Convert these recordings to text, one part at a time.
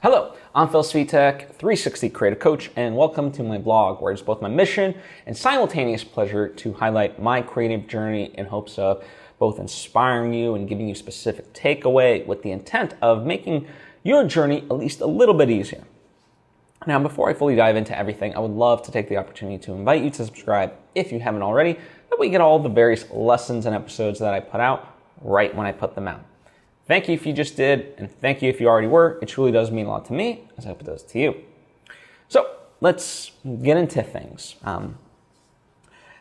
Hello, I'm Svitek, 360 creative coach, and welcome to my blog, where it's both my mission and simultaneous pleasure to highlight my creative journey in hopes of both inspiring you and giving you specific takeaway with the intent of making your journey at least a little bit easier. Now, before I fully dive into everything, I would love to take the opportunity to invite you to subscribe if you haven't already. That way you get all the various lessons and episodes that I put out right when I put them out. Thank you if you just did, and thank you if you already were. It truly does mean a lot to me, as I hope it does to you. So let's get into things.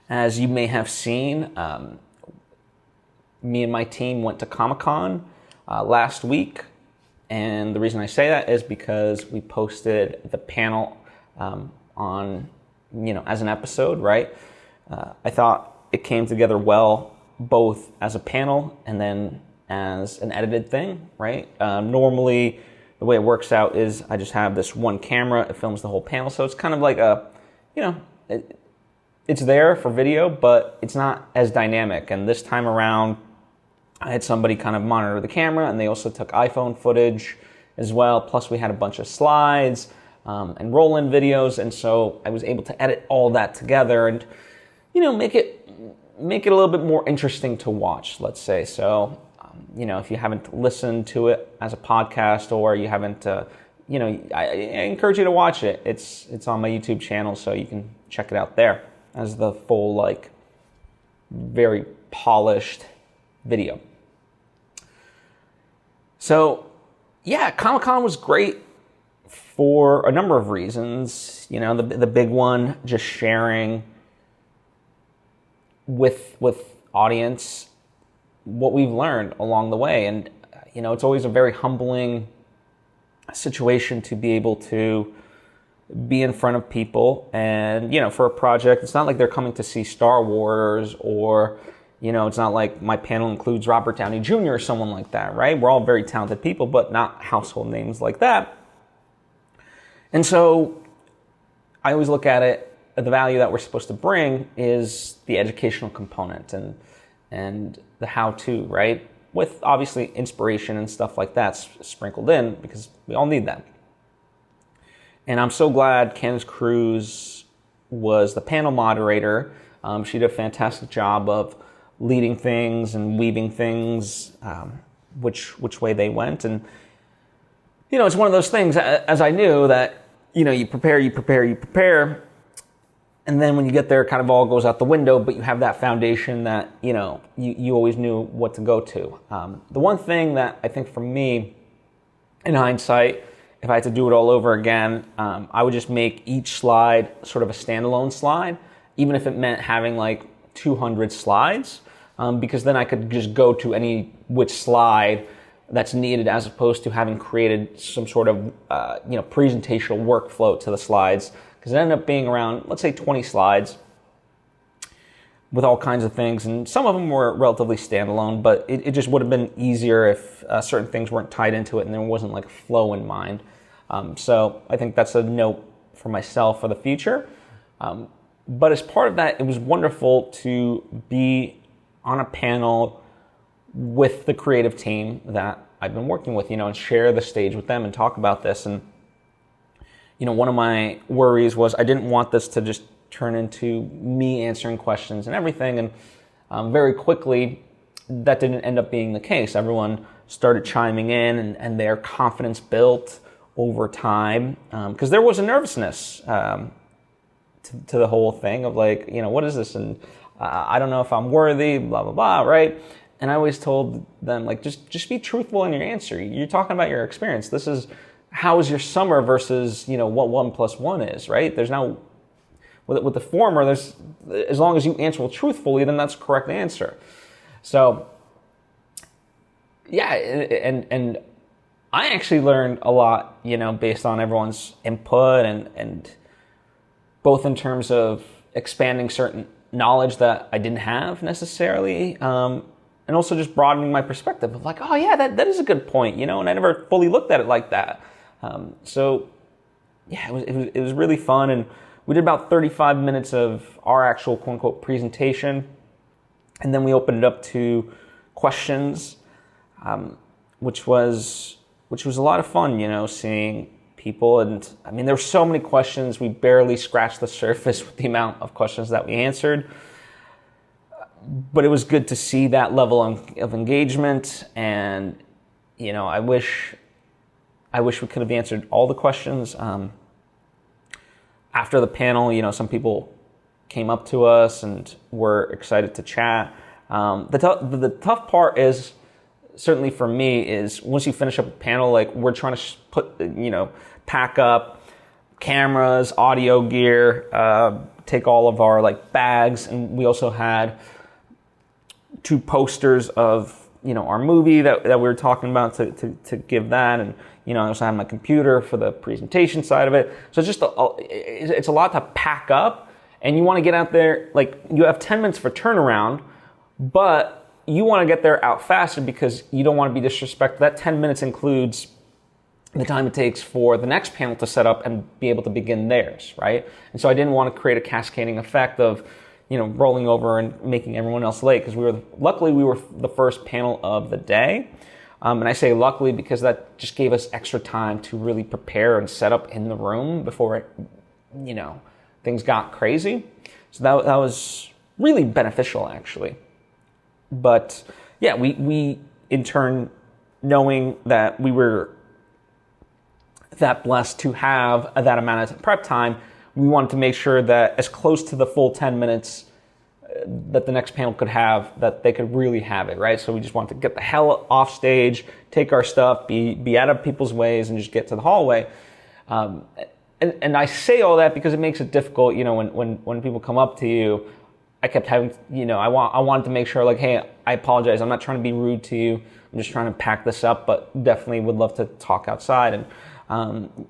As you may have seen, me and my team went to Comic-Con last week, and the reason I say that is because we posted the panel on, as an episode, right? I thought it came together well, both as a panel and then as an edited thing, right? Normally, the way it works out is I just have this one camera, it films the whole panel, so it's kind of like it's there for video, but it's not as dynamic. And this time around, I had somebody kind of monitor the camera, and they also took iPhone footage as well, plus we had a bunch of slides and roll-in videos, and so I was able to edit all that together and, make it a little bit more interesting to watch, let's say. So, if you haven't listened to it as a podcast, or you haven't, I encourage you to watch it. It's on my YouTube channel, so you can check it out there as the full, very polished video. So, yeah, Comic-Con was great for a number of reasons. The big one, just sharing with audience what we've learned along the way. And, it's always a very humbling situation to be able to be in front of people. And, for a project, it's not like they're coming to see Star Wars, or, it's not like my panel includes Robert Downey Jr. or someone like that, right? We're all very talented people, but not household names like that. And so I always look at it, the value that we're supposed to bring is the educational component and the how-to, right? With obviously inspiration and stuff like that sprinkled in, because we all need that. And I'm so glad Candace Cruz was the panel moderator. She did a fantastic job of leading things and weaving things, which way they went. And, it's one of those things, as I knew, that, you prepare, and then when you get there, it kind of all goes out the window, but you have that foundation that, you always knew what to go to. The one thing that I think for me, in hindsight, if I had to do it all over again, I would just make each slide sort of a standalone slide, even if it meant having 200 slides, because then I could just go to which slide that's needed, as opposed to having created some sort of, presentational workflow to the slides. Because it ended up being around, let's say, 20 slides with all kinds of things. And some of them were relatively standalone, but it just would have been easier if certain things weren't tied into it and there wasn't a flow in mind. So I think that's a note for myself for the future. But as part of that, it was wonderful to be on a panel with the creative team that I've been working with, and share the stage with them and talk about this. And one of my worries was I didn't want this to just turn into me answering questions and everything. And very quickly, that didn't end up being the case. Everyone started chiming in, and their confidence built over time. Because there was a nervousness to the whole thing of what is this? And I don't know if I'm worthy, blah, blah, blah, right? And I always told them, just be truthful in your answer. You're talking about your experience. This is, how was your summer versus, what 1 + 1 is, right? There's no, with the former, there's, as long as you answer truthfully, then that's the correct answer. So, yeah, and I actually learned a lot, based on everyone's input and both in terms of expanding certain knowledge that I didn't have necessarily, and also just broadening my perspective of oh yeah, that is a good point, and I never fully looked at it like that. So yeah, it was really fun, and we did about 35 minutes of our actual quote unquote presentation, and then we opened it up to questions, which was which was a lot of fun, seeing people. And I mean, there were so many questions. We barely scratched the surface with the amount of questions that we answered. But it was good to see that level of engagement. And, I wish we could have answered all the questions. After the panel, some people came up to us and were excited to chat. The tough part is, certainly for me, is once you finish up a panel, like we're trying to pack up cameras, audio gear, take all of our bags, and we also had 2 posters of our movie that we were talking about to give that, and I also had my computer for the presentation side of it. So it's a lot to pack up. And you want to get out there, you have 10 minutes for turnaround, but you want to get there out faster because you don't want to be disrespectful. That 10 minutes includes the time it takes for the next panel to set up and be able to begin theirs, right? And so I didn't want to create a cascading effect of, rolling over and making everyone else late, because luckily we were the first panel of the day. And I say luckily because that just gave us extra time to really prepare and set up in the room before, things got crazy. So that was really beneficial, actually. But yeah, we in turn, knowing that we were that blessed to have that amount of prep time, we wanted to make sure that as close to the full 10 minutes that the next panel could have, that they could really have it, right? So we just wanted to get the hell off stage, take our stuff, be out of people's ways, and just get to the hallway. And I say all that because it makes it difficult, when people come up to you. I kept having, I wanted to make sure, hey, I apologize. I'm not trying to be rude to you. I'm just trying to pack this up, but definitely would love to talk outside. And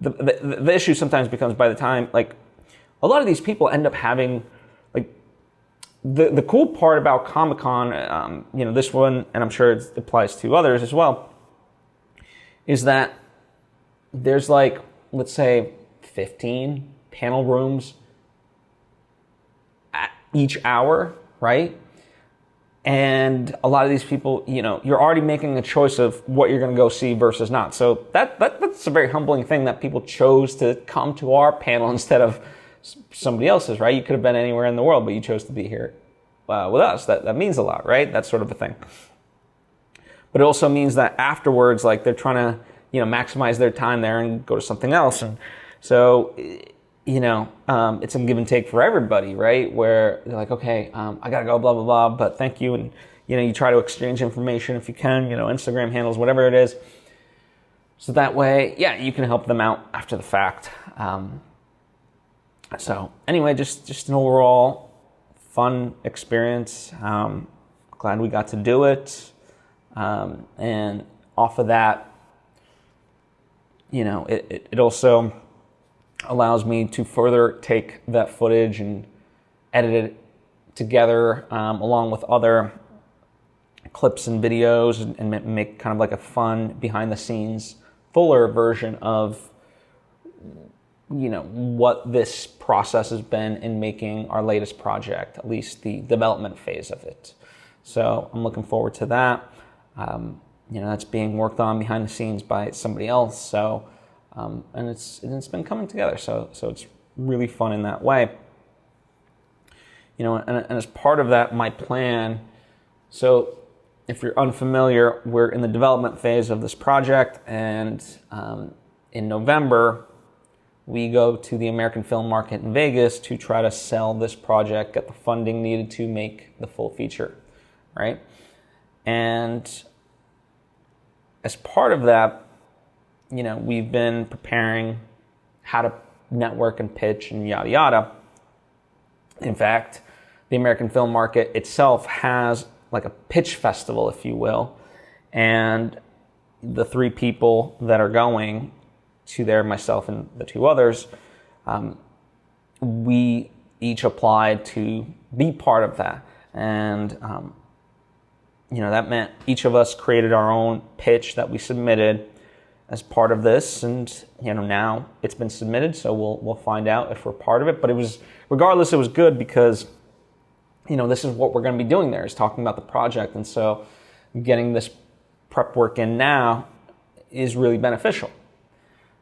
the issue sometimes becomes, by the time, a lot of these people end up having, the cool part about Comic-Con, this one, and I'm sure it applies to others as well, is that there's let's say 15 panel rooms at each hour, right? And a lot of these people, you're already making a choice of what you're going to go see versus not. So that's a very humbling thing that people chose to come to our panel instead of somebody else's, right? You could have been anywhere in the world, but you chose to be here with us. That means a lot, right? That sort of a thing. But it also means that afterwards, they're trying to, maximize their time there and go to something else. And so, it's a give and take for everybody, right? Where they're okay, I gotta go, blah, blah, blah, but thank you. And, you try to exchange information if you can, Instagram handles, whatever it is. So that way, yeah, you can help them out after the fact. So anyway, just an overall fun experience. Glad we got to do it. And off of that, it also allows me to further take that footage and edit it together along with other clips and videos and make kind of a fun behind the scenes, fuller version of what this process has been in making our latest project, at least the development phase of it. So I'm looking forward to that. That's being worked on behind the scenes by somebody else. So, and it's been coming together. So it's really fun in that way. And as part of that, my plan. So if you're unfamiliar, we're in the development phase of this project, and in November, we go to the American film market in Vegas to try to sell this project, get the funding needed to make the full feature, right? And as part of that, we've been preparing how to network and pitch and yada yada. In fact, the American film market itself has a pitch festival, if you will, and the 3 people that are going to there, myself and the 2 others, we each applied to be part of that. And, that meant each of us created our own pitch that we submitted as part of this. And, now it's been submitted, so we'll find out if we're part of it. But regardless, it was good because, this is what we're going to be doing there, is talking about the project. And so getting this prep work in now, is really beneficial.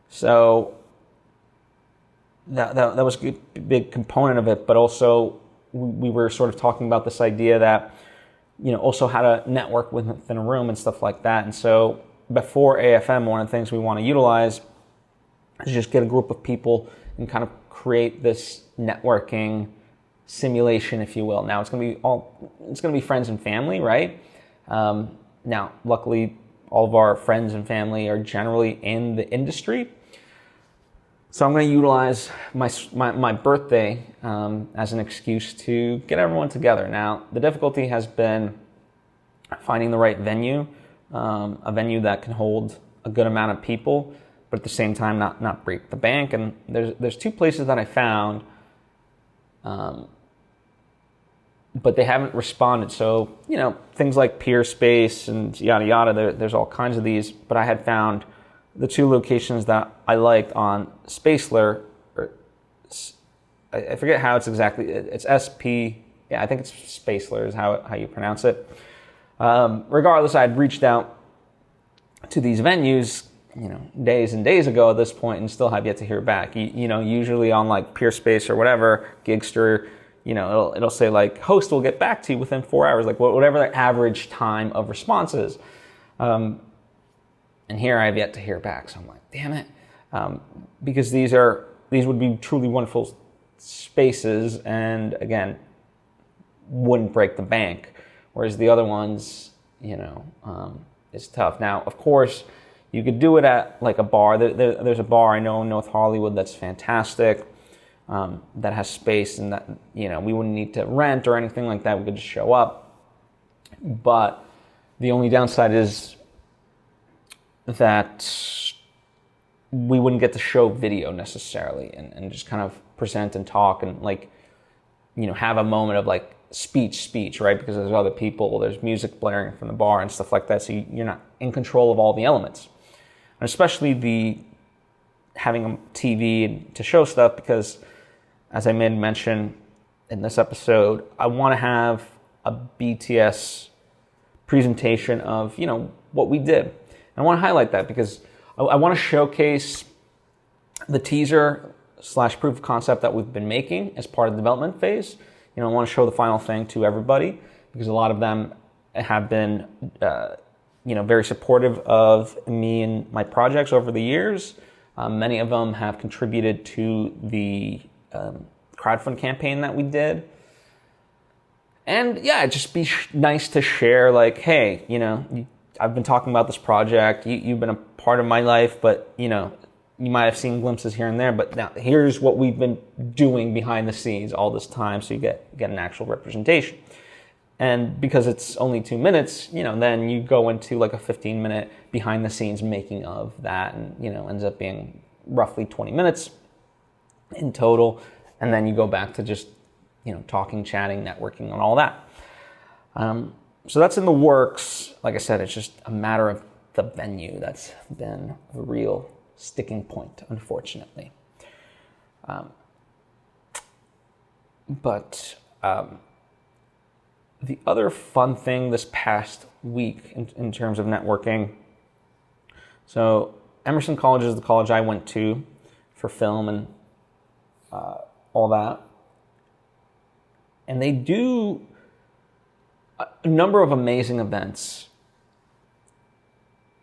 So that was a big component of it, but also we were sort of talking about this idea that, also how to network within a room and stuff like that. And so before AFM, one of the things we want to utilize is just get a group of people and kind of create this networking simulation, if you will. Now it's going to be friends and family, right? Now, luckily, all of our friends and family are generally in the industry. So I'm going to utilize my birthday as an excuse to get everyone together. Now, the difficulty has been finding the right venue, a venue that can hold a good amount of people, but at the same time not break the bank. And there's two places that I found, but they haven't responded. So, things like Peer Space and yada yada, there's all kinds of these, but I had found the two locations that I liked on Spaceler, or I forget how it's exactly, it's SP, yeah, I think it's Spaceler is how you pronounce it. Regardless, I'd reached out to these venues, days and days ago at this point, and still have yet to hear back. Usually on like Peer Space or whatever, Gigster, it'll say like, host will get back to you within 4 hours, like whatever the average time of response is. And here I have yet to hear back. So I'm like, damn it. Because these would be truly wonderful spaces, and again, wouldn't break the bank. Whereas the other ones, is tough. Now, of course, you could do it at like a bar. There's a bar I know in North Hollywood that's fantastic, that has space, and that, we wouldn't need to rent or anything like that. We could just show up. But the only downside is that we wouldn't get to show video necessarily and just kind of present and talk and have a moment of like speech, right? Because there's other people, there's music blaring from the bar and stuff like that. So you're not in control of all the elements. And especially having a TV to show stuff, because as I made mention in this episode, I want to have a BTS presentation of, what we did. I want to highlight that because I want to showcase the teaser / proof of concept that we've been making as part of the development phase. I want to show the final thing to everybody because a lot of them have been, very supportive of me and my projects over the years. Many of them have contributed to the crowdfund campaign that we did. And yeah, it'd just be nice to share like, hey, I've been talking about this project. You've been a part of my life, but you might have seen glimpses here and there. But now here's what we've been doing behind the scenes all this time, so you get an actual representation. And because it's only 2 minutes, then you go into like a 15-minute behind the scenes making of that, and ends up being roughly 20 minutes in total. And then you go back to just talking, chatting, networking, and all that. So that's in the works. Like I said, it's just a matter of the venue that's been a real sticking point, unfortunately. But the other fun thing this past week in terms of networking, so Emerson College is the college I went to for film and all that. And they do a number of amazing events.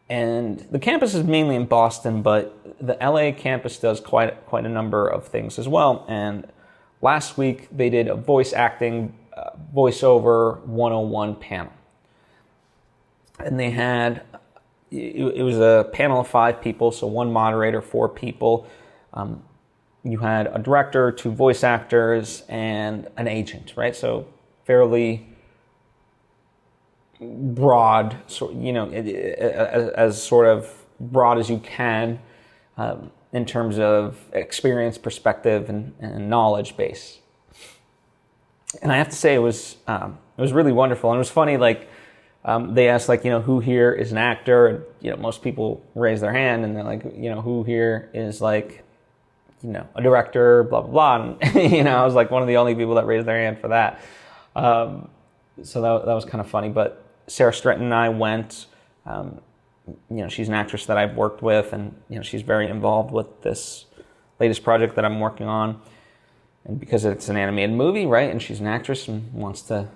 And the campus is mainly in Boston, but the LA campus does quite a number of things as well. And last week they did a voice acting, voiceover 101 panel. And they had, it was a panel of 5 people, so 1 moderator, 4 people. You had a director, 2 voice actors, and an agent, right? So fairly broad, so as sort of broad as you can in terms of experience, perspective, and knowledge base. And I have to say, it was really wonderful, and it was funny. Like they asked, who here is an actor? And, most people raise their hand, and they're like, who here is like, a director, blah blah blah. And I was like one of the only people that raised their hand for that. So that was kind of funny, but Sarah Stretton and I went she's an actress that I've worked with, and she's very involved with this latest project that I'm working on. And because it's an animated movie, right, and she's an actress and wants to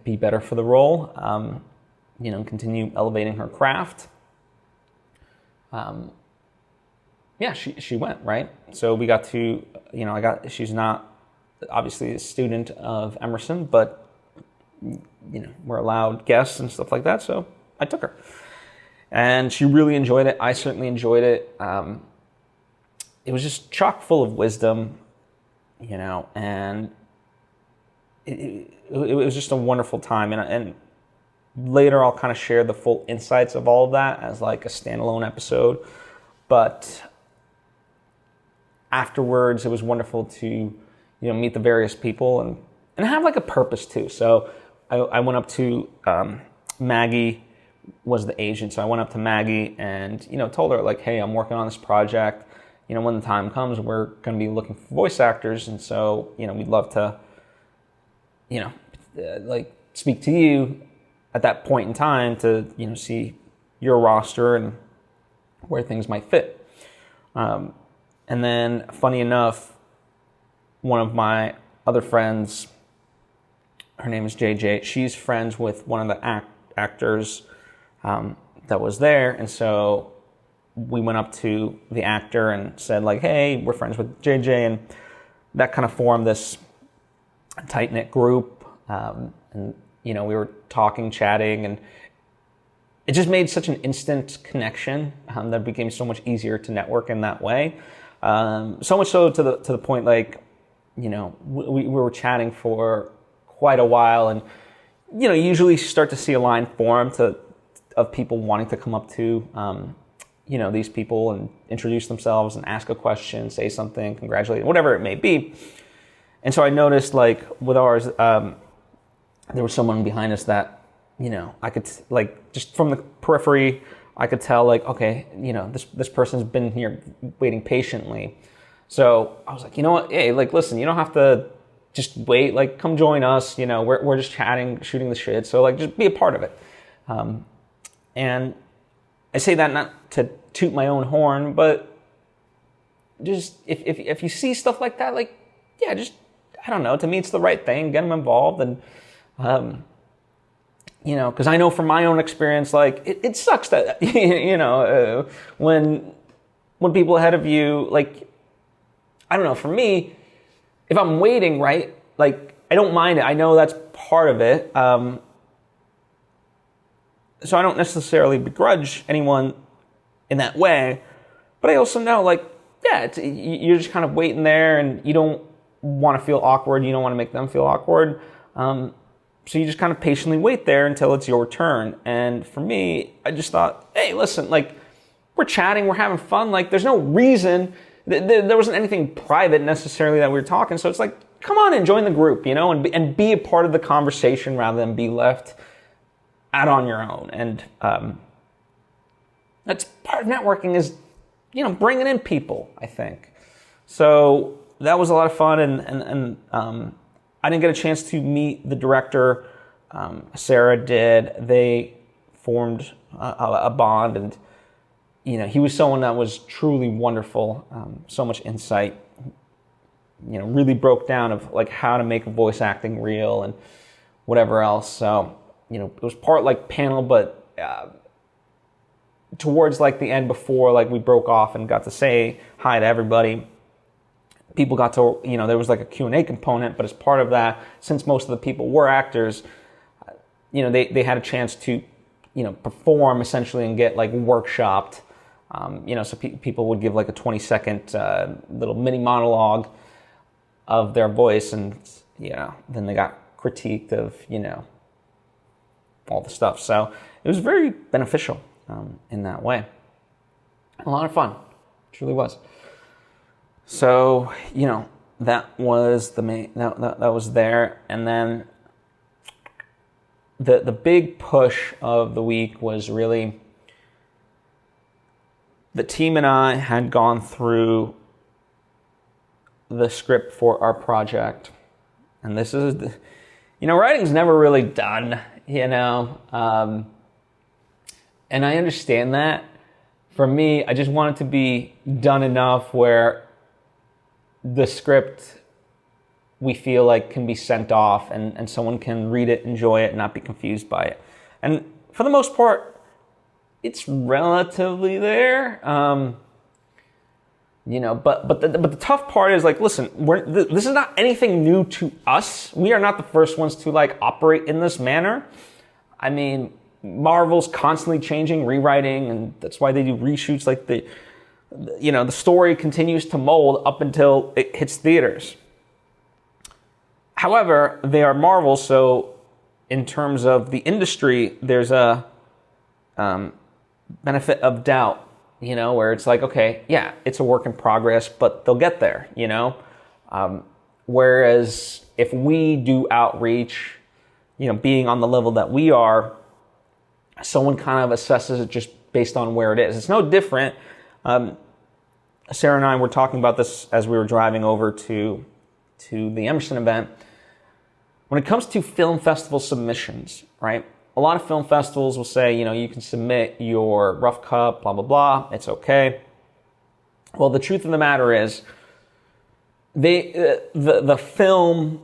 be better for the role, continue elevating her craft. She went, right? So we got to, she's not obviously a student of Emerson, but we're allowed guests and stuff like that, so I took her. And she really enjoyed it. I certainly enjoyed it. It was just chock full of wisdom, and it was just a wonderful time. And later I'll kind of share the full insights of all of that as like a standalone episode. But afterwards, it was wonderful to, meet the various people and have like a purpose too. So I went up to Maggie was the agent. So I went up to Maggie and, told her like, hey, I'm working on this project. When the time comes, we're going to be looking for voice actors. And so, we'd love to, speak to you at that point in time to, see your roster and where things might fit. And then, funny enough, one of my other friends, her name is JJ, she's friends with one of the actors that was there. And so we went up to the actor and said like, hey, we're friends with JJ. And that kind of formed this tight-knit group. And, we were talking, chatting, and it just made such an instant connection that it became so much easier to network in that way. So much so to the point like, we were chatting for quite a while, and you usually start to see a line form of people wanting to come up to these people and introduce themselves and ask a question, say something, congratulate, whatever it may be. And so I noticed like with ours, there was someone behind us that I could like just from the periphery, I could tell like, okay, this person's been here waiting patiently. So I was like, you know what? Hey, like, listen, you don't have to just wait. Like, come join us. We're just chatting, shooting the shit. So like, just be a part of it. And I say that not to toot my own horn, but just if you see stuff like that, like, yeah, just, I don't know. To me, it's the right thing. Get them involved, and because I know from my own experience, like it sucks that when people ahead of you, like, I don't know, for me, if I'm waiting, right, like I don't mind it. I know that's part of it. So I don't necessarily begrudge anyone in that way, but I also know like, yeah, you're just kind of waiting there, and you don't want to feel awkward. You don't want to make them feel awkward. So you just kind of patiently wait there until it's your turn. And for me, I just thought, hey, listen, like, we're chatting, we're having fun. Like, there's no reason, there wasn't anything private necessarily that we were talking. So it's like, come on and join the group, and be a part of the conversation rather than be left out on your own. And that's part of networking is, bringing in people, I think. So that was a lot of fun. And I didn't get a chance to meet the director. Sarah did. They formed a bond, and he was someone that was truly wonderful. So much insight. Really broke down of like how to make voice acting real and whatever else. So it was part like panel, but towards like the end, before like we broke off and got to say hi to everybody, people got to, there was like a Q&A component, but as part of that, since most of the people were actors, they had a chance to, perform essentially and get like workshopped. So people would give like a 20-second little mini monologue of their voice, and, then they got critiqued of, all the stuff. So it was very beneficial in that way. A lot of fun. It truly was. So, that was the main, that was there. And then the big push of the week was really, the team and I had gone through the script for our project. And this is, writing's never really done, And I understand that. For me, I just want it to be done enough where the script we feel like can be sent off and someone can read it, enjoy it, and not be confused by it. And for the most part, it's relatively there. But the tough part is like, listen, this is not anything new to us. We are not the first ones to like operate in this manner. I mean, Marvel's constantly changing, rewriting, and that's why they do reshoots. Like the story continues to mold up until it hits theaters. However, they are Marvel, so in terms of the industry, there's a benefit of doubt, where it's like, okay, yeah, it's a work in progress, but they'll get there, whereas if we do outreach, being on the level that we are, someone kind of assesses it just based on where it is. It's no different. Sarah and I were talking about this as we were driving over to the Emerson event. When it comes to film festival submissions, right? A lot of film festivals will say, you can submit your rough cut, blah, blah, blah. It's okay. Well, the truth of the matter is, the film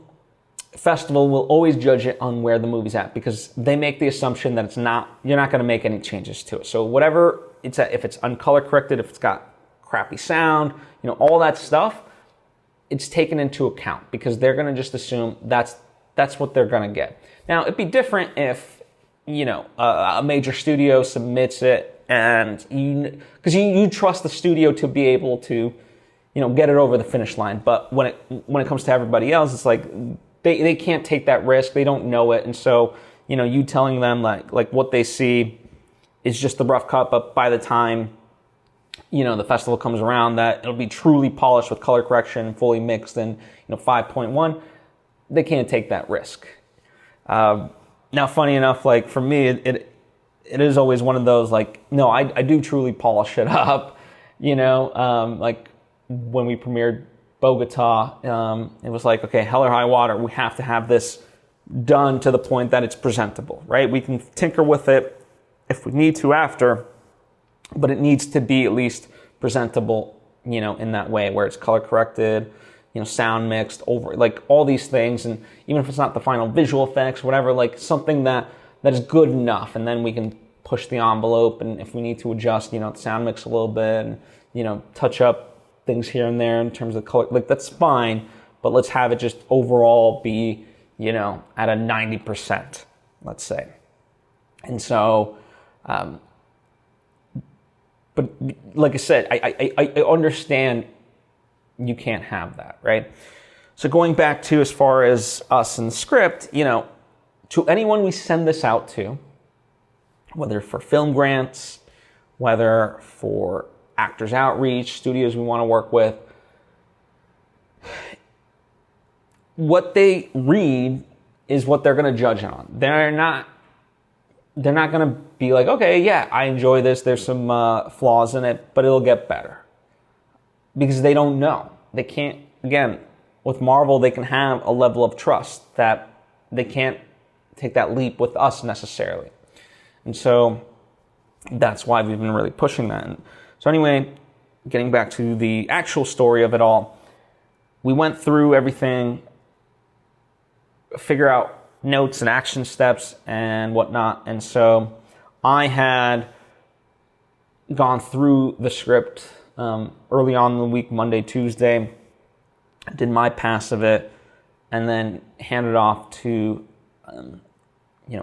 festival will always judge it on where the movie's at, because they make the assumption that you're not going to make any changes to it. So whatever it's at, if it's uncolor corrected, if it's got crappy sound, all that stuff, it's taken into account because they're going to just assume that's what they're going to get. Now, it'd be different if, a major studio submits it and because you trust the studio to be able to, get it over the finish line. But when it comes to everybody else, it's like they can't take that risk. They don't know it. And so, you telling them like what they see is just the rough cut, but by the time, the festival comes around, that it'll be truly polished with color correction, fully mixed, and 5.1, they can't take that risk. Now, funny enough, like for me, it is always one of those like, no, I do truly polish it up. Like when we premiered Bogota, it was like, okay, hell or high water, we have to have this done to the point that it's presentable, right? We can tinker with it if we need to after, but it needs to be at least presentable, in that way where it's color corrected, sound mixed over, like all these things. And even if it's not the final visual effects, whatever, like something that is good enough. And then we can push the envelope. And if we need to adjust, the sound mix a little bit and, touch up things here and there in terms of color, like that's fine. But let's have it just overall be, at a 90%, let's say. And so, but like I said, I understand you can't have that, right? So going back to as far as us and the script, to anyone we send this out to, whether for film grants, whether for actors outreach, studios we want to work with, what they read is what they're going to judge on. They're not going to be like, okay, yeah, I enjoy this. There's some flaws in it, but it'll get better. Because they don't know. They can't, again, with Marvel, they can have a level of trust that they can't take that leap with us necessarily. And so that's why we've been really pushing that. And so anyway, getting back to the actual story of it all, we went through everything, figure out notes and action steps and whatnot. And so I had gone through the script early on in the week, Monday, Tuesday, did my pass of it, and then handed off to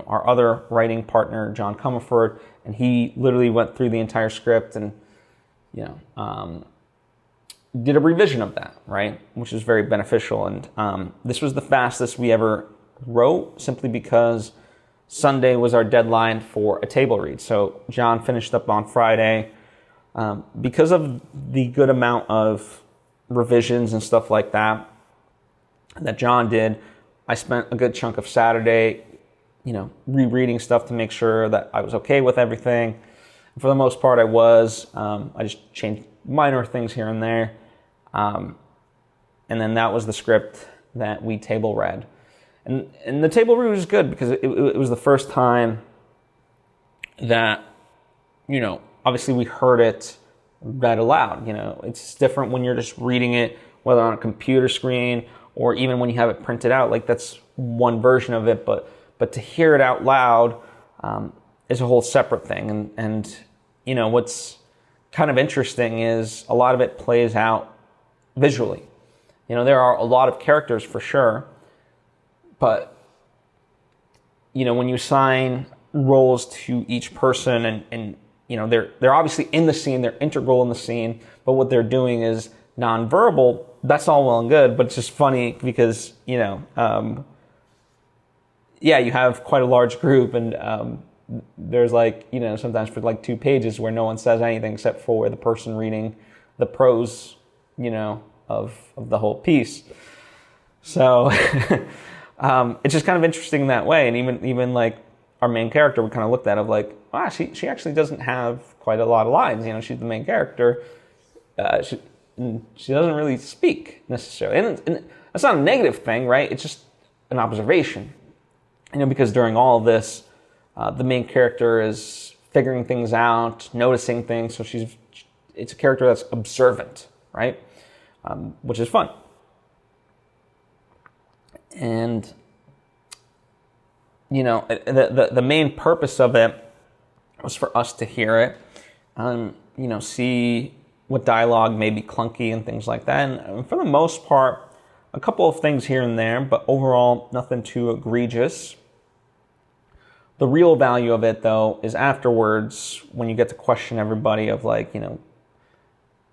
our other writing partner, John Comerford, and he literally went through the entire script and did a revision of that, right, which is very beneficial. And this was the fastest we ever wrote, simply because Sunday was our deadline for a table read. So John finished up on Friday. Because of the good amount of revisions and stuff like that John did, I spent a good chunk of Saturday, rereading stuff to make sure that I was okay with everything. And for the most part, I was. I just changed minor things here and there. And then that was the script that we table read. And the table read was good because it was the first time that obviously we heard it read aloud. It's different when you're just reading it, whether on a computer screen or even when you have it printed out. Like, that's one version of it, but to hear it out loud is a whole separate thing. And what's kind of interesting is a lot of it plays out visually. There are a lot of characters for sure, but when you assign roles to each person and they're obviously in the scene, they're integral in the scene, but what they're doing is nonverbal. That's all well and good, but it's just funny because you have quite a large group, and there's sometimes for 2 pages where no one says anything except for the person reading the prose of the whole piece. So it's just kind of interesting that way. And even our main character, we kind of looked at it like, wow, she actually doesn't have quite a lot of lines. She's the main character. She doesn't really speak necessarily. And that's not a negative thing, right? It's just an observation. Because during all of this, the main character is figuring things out, noticing things. So it's a character that's observant, right? Which is fun. And the main purpose of it was for us to hear it, see what dialogue may be clunky and things like that. And for the most part, a couple of things here and there, but overall, nothing too egregious. The real value of it, though, is afterwards when you get to question everybody of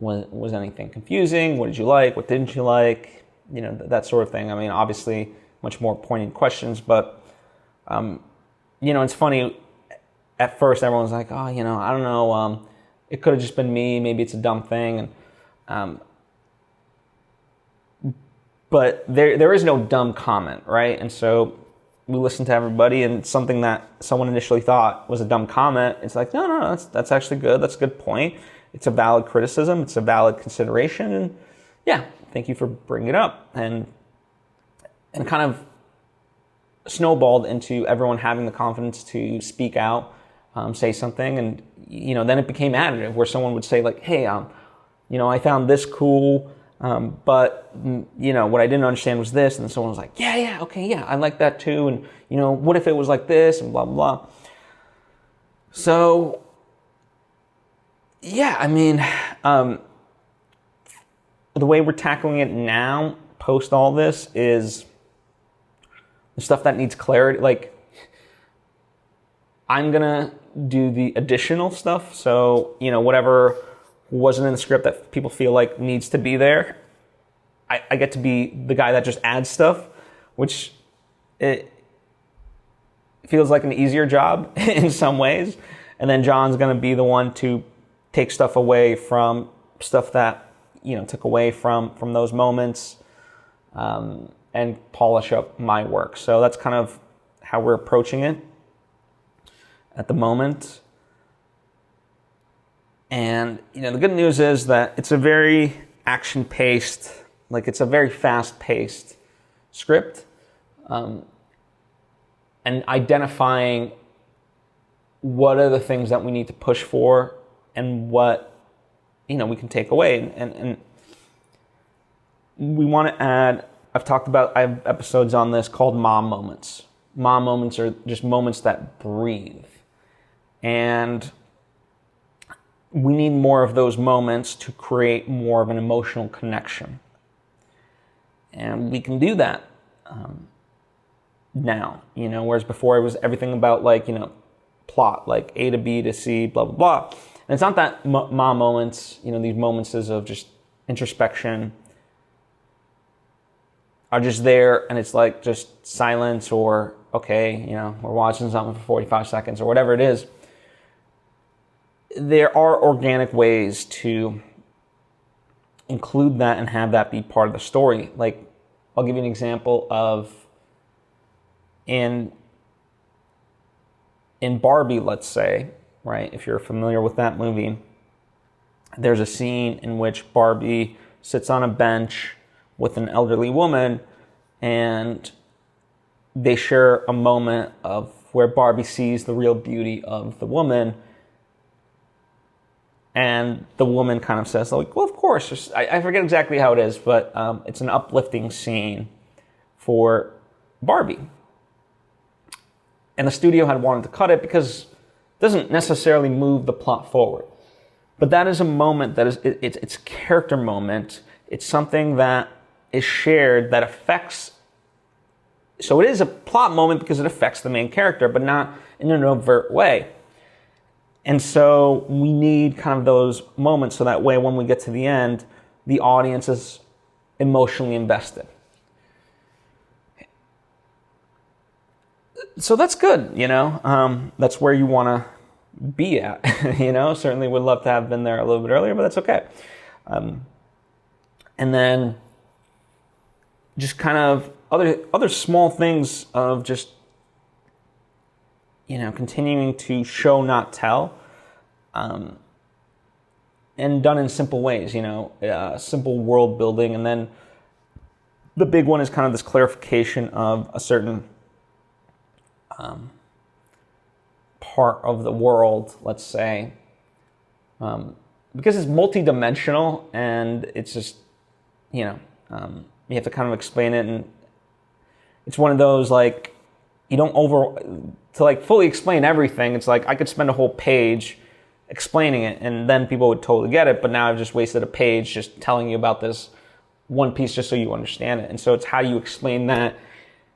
was anything confusing? What did you like? What didn't you like? That sort of thing. I mean, obviously, much more pointed questions, but, it's funny. At first, everyone's like, oh, I don't know. It could have just been me. Maybe it's a dumb thing. And, but there is no dumb comment, right? And so we listened to everybody, and something that someone initially thought was a dumb comment, it's like, no, that's actually good. That's a good point. It's a valid criticism. It's a valid consideration. And yeah, thank you for bringing it up. And kind of snowballed into everyone having the confidence to speak out, say something. And, then it became additive where someone would say hey, I found this cool, but, what I didn't understand was this. And then someone was like, yeah, okay, yeah, I like that too. And, what if it was like this and blah, blah, blah. So, yeah, I mean, the way we're tackling it now, post all this, is the stuff that needs clarity. I'm going to do the additional stuff. So, whatever wasn't in the script that people feel like needs to be there, I get to be the guy that just adds stuff, which it feels like an easier job in some ways. And then John's going to be the one to take stuff away from stuff that, took away from those moments, and polish up my work. So that's kind of how we're approaching it at the moment. And, the good news is that it's a very action-paced, it's a very fast-paced script. And identifying what are the things that we need to push for and what, we can take away. And we want to add, I have episodes on this called mom moments. Mom moments are just moments that breathe. And we need more of those moments to create more of an emotional connection. And we can do that now, whereas before it was everything about plot, A to B to C, blah, blah, blah. And it's not that mom moments, these moments of just introspection are just there, and it's just silence, or, okay, we're watching something for 45 seconds or whatever it is. There are organic ways to include that and have that be part of the story. I'll give you an example of in Barbie, let's say, right? If you're familiar with that movie, there's a scene in which Barbie sits on a bench with an elderly woman, and they share a moment of where Barbie sees the real beauty of the woman, And the woman kind of says, like, well, of course. I forget exactly how it is, but it's an uplifting scene for Barbie. And the studio had wanted to cut it because it doesn't necessarily move the plot forward. But that is a moment that is, it's a character moment. It's something that is shared that affects, so it is a plot moment because it affects the main character, but not in an overt way. And so we need kind of those moments so that way when we get to the end, the audience is emotionally invested. So that's good, that's where you want to be at, certainly would love to have been there a little bit earlier, but that's okay. And then just kind of other small things of just, continuing to show, not tell, and done in simple ways, simple world building. And then the big one is kind of this clarification of a certain part of the world, let's say, because it's multidimensional and it's just, you have to kind of explain it, and it's one of those, like, you don't fully explain everything. It's like I could spend a whole page explaining it and then people would totally get it, but now I've just wasted a page just telling you about this one piece just so you understand it. And so it's how you explain that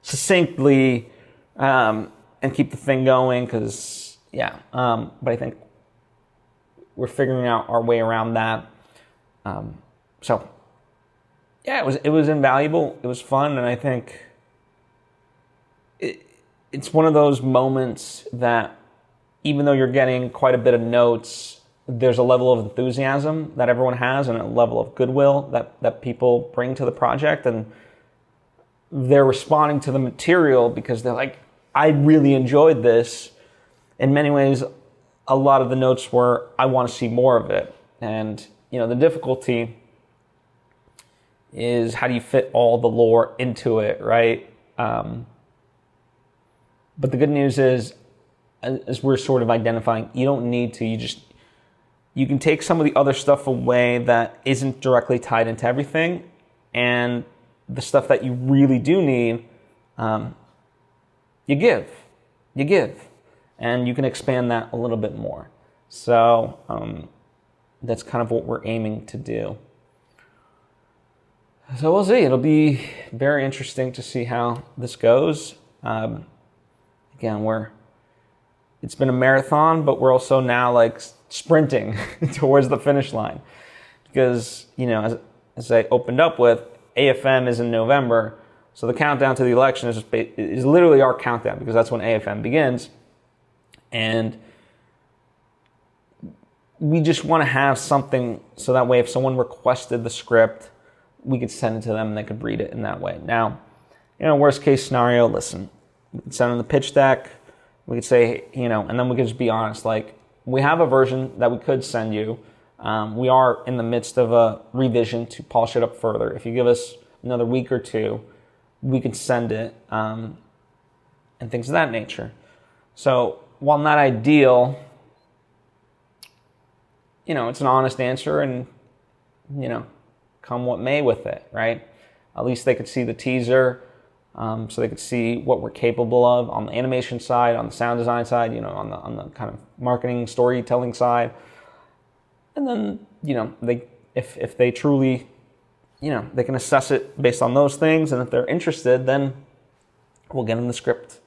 succinctly and keep the thing going, because but I think we're figuring out our way around that. So it was invaluable. It was fun, and I think it's one of those moments that even though you're getting quite a bit of notes, there's a level of enthusiasm that everyone has and a level of goodwill that people bring to the project, and they're responding to the material because they're like, I really enjoyed this. In many ways, a lot of the notes were, I want to see more of it. And, the difficulty is how do you fit all the lore into it, right? But the good news is, as we're sort of identifying, you don't need to. You can take some of the other stuff away that isn't directly tied into everything, and the stuff that you really do need, you give, and you can expand that a little bit more. So that's kind of what we're aiming to do. So we'll see. It'll be very interesting to see how this goes. Again, it's been a marathon, but we're also now like sprinting towards the finish line, because as I opened up with, AFM is in November, so the countdown to the election is literally our countdown, because that's when AFM begins, and we just want to have something so that way if someone requested the script, we could send it to them and they could read it in that way. Now, worst case scenario, listen, we could send them the pitch deck. We could say, and then we could just be honest, like, we have a version that we could send you. We are in the midst of a revision to polish it up further. If you give us another week or two, we could send it, and things of that nature. So while not ideal, it's an honest answer, and, come what may with it, right? At least they could see the teaser, so they could see what we're capable of on the animation side, on the sound design side, on the kind of marketing, storytelling side. And then, if they truly, they can assess it based on those things, and if they're interested, then we'll get them the script,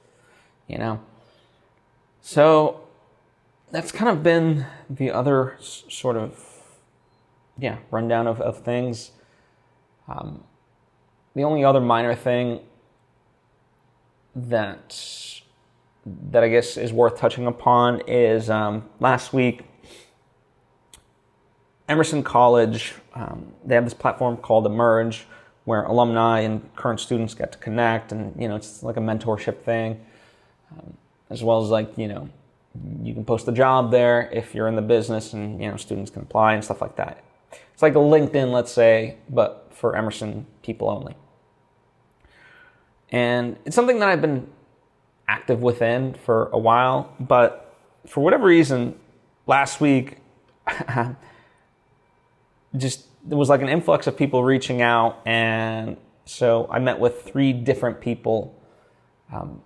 So that's kind of been the other sort of, rundown of things. The only other minor thing that I guess is worth touching upon is last week, Emerson College, they have this platform called Emerge, where alumni and current students get to connect, and it's like a mentorship thing, as well as like you can post a job there if you're in the business, and students can apply and stuff like that. It's like a LinkedIn, let's say, but for Emerson people only. And it's something that I've been active within for a while, but for whatever reason, last week there was like an influx of people reaching out, and so I met with 3 different people, and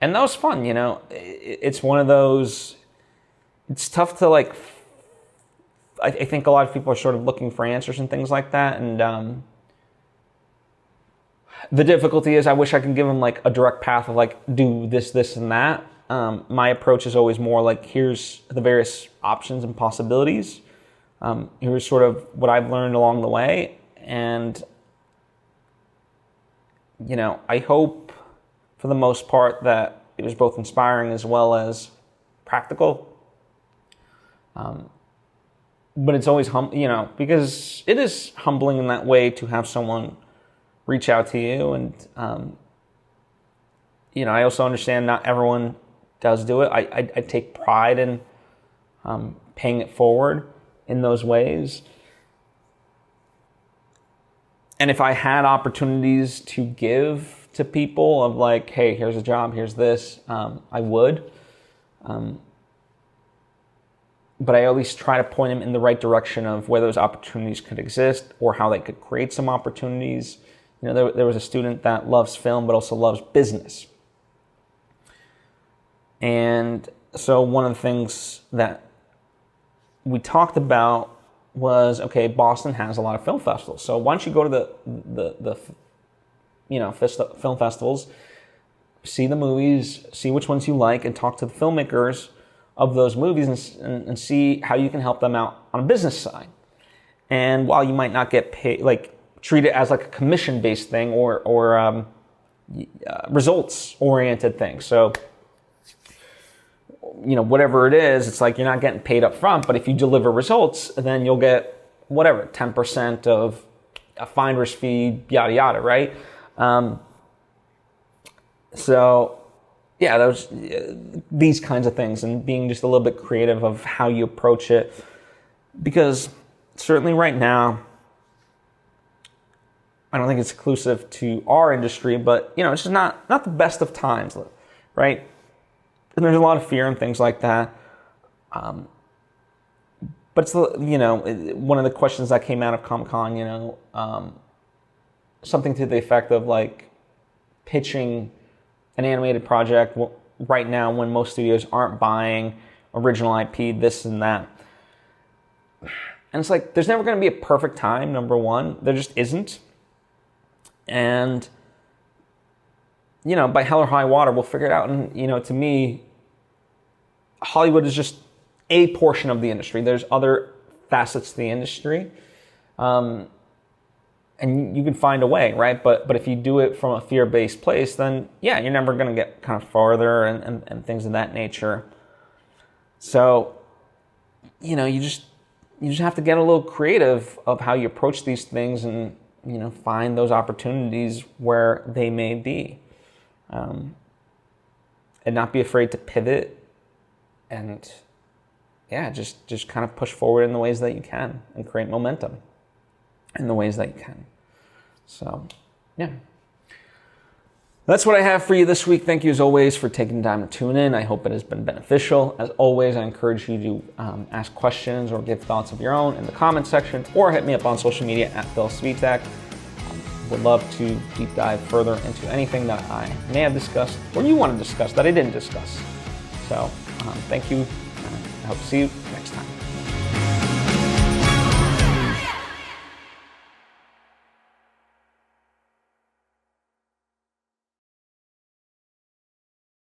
that was fun. It's one of those. It's tough to like. I think a lot of people are sort of looking for answers and things like that, and the difficulty is I wish I could give them like a direct path of like do this, this, and that. My approach is always more like, here's the various options and possibilities. Here's sort of what I've learned along the way, and I hope for the most part that it was both inspiring as well as practical. But it's always because it is humbling in that way to have someone reach out to you, and I also understand not everyone does do it. I take pride in paying it forward in those ways. And if I had opportunities to give to people of like, hey, here's a job, here's this, I would. But I always try to point them in the right direction of where those opportunities could exist or how they could create some opportunities. There was a student that loves film but also loves business. And so one of the things that we talked about was, okay, Boston has a lot of film festivals. So why don't you go to the film festivals, see the movies, see which ones you like, and talk to the filmmakers of those movies and see how you can help them out on a business side. And while you might not get paid, like treat it as like a commission-based thing or results-oriented thing. So, whatever it is, it's like you're not getting paid up front, but if you deliver results, then you'll get whatever, 10% of a finder's fee, yada, yada, right? So, yeah, these kinds of things, and being just a little bit creative of how you approach it, because certainly right now, I don't think it's exclusive to our industry, but it's just not the best of times, right? And there's a lot of fear and things like that. But it's one of the questions that came out of Comic-Con, something to the effect of like pitching an animated project right now when most studios aren't buying original IP, this and that. And it's like, there's never going to be a perfect time, number one. There just isn't. And, by hell or high water, we'll figure it out. And, to me, Hollywood is just a portion of the industry. There's other facets to the industry. And you can find a way, right? But if you do it from a fear-based place, then yeah, you're never going to get kind of farther and things of that nature. So, you just have to get a little creative of how you approach these things and, find those opportunities where they may be. And not be afraid to pivot and, yeah, just kind of push forward in the ways that you can and create momentum in the ways that you can. So, yeah. That's what I have for you this week. Thank you, as always, for taking time to tune in. I hope it has been beneficial. As always, I encourage you to ask questions or give thoughts of your own in the comments section, or hit me up on social media at Svitek. Would love to deep dive further into anything that I may have discussed or you want to discuss that I didn't discuss. So, thank you. I hope to see you next time.